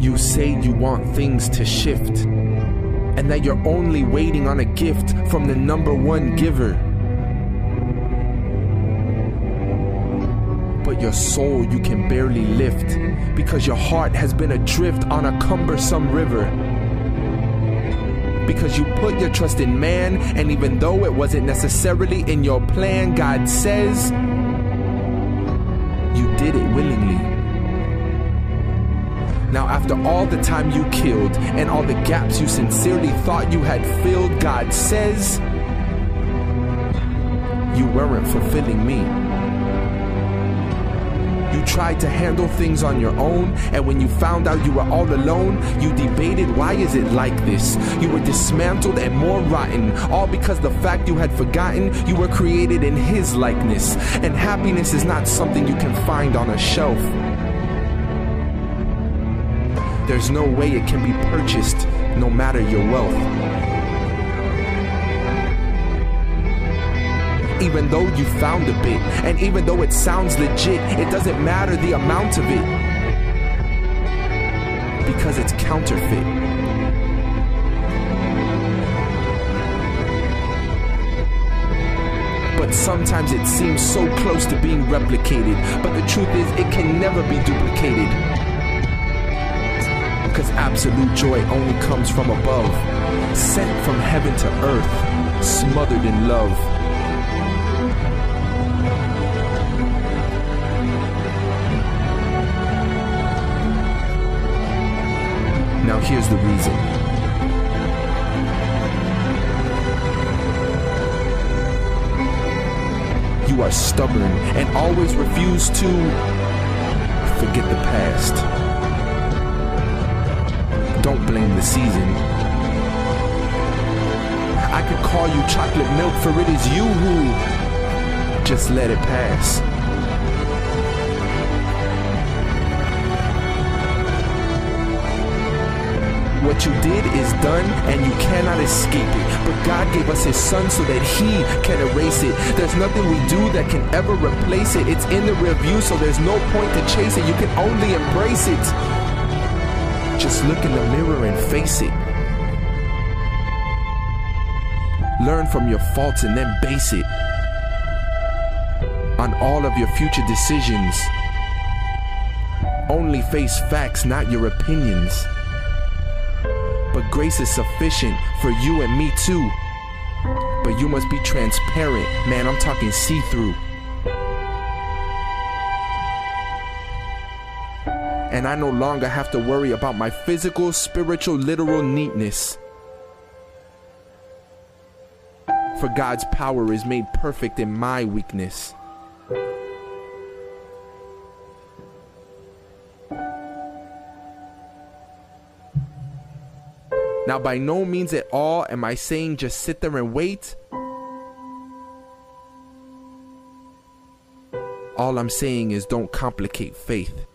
You say you want things to shift, and that you're only waiting on a gift from the number one giver. But your soul you can barely lift, because your heart has been adrift on a cumbersome river. Because you put your trust in man, and even though it wasn't necessarily in your plan, God says you did it willingly. Now after all the time you killed, and all the gaps you sincerely thought you had filled, God says you weren't fulfilling me. You tried to handle things on your own, and when you found out you were all alone, you debated, why is it like this? You were dismantled and more rotten, all because the fact you had forgotten you were created in His likeness, and happiness is not something you can find on a shelf. There's no way it can be purchased, no matter your wealth. Even though you found a bit, and even though it sounds legit, it doesn't matter the amount of it, because it's counterfeit. But sometimes it seems so close to being replicated, but the truth is it can never be duplicated. Because absolute joy only comes from above, sent from heaven to earth, smothered in love. Now here's the reason. You are stubborn and always refuse to forget the past. Don't blame the season. I could call you chocolate milk, for it is you who just let it pass. What you did is done, and you cannot escape it. But God gave us His Son so that He can erase it. There's nothing we do that can ever replace it. It's in the rear view, so there's no point to chase it. You can only embrace it. Just look in the mirror and face it. Learn from your faults and then base it on all of your future decisions. Only face facts, not your opinions. But grace is sufficient for you and me too. But you must be transparent, man, I'm talking see-through. And I no longer have to worry about my physical, spiritual, literal neatness. For God's power is made perfect in my weakness. Now, by no means at all am I saying just sit there and wait. All I'm saying is don't complicate faith.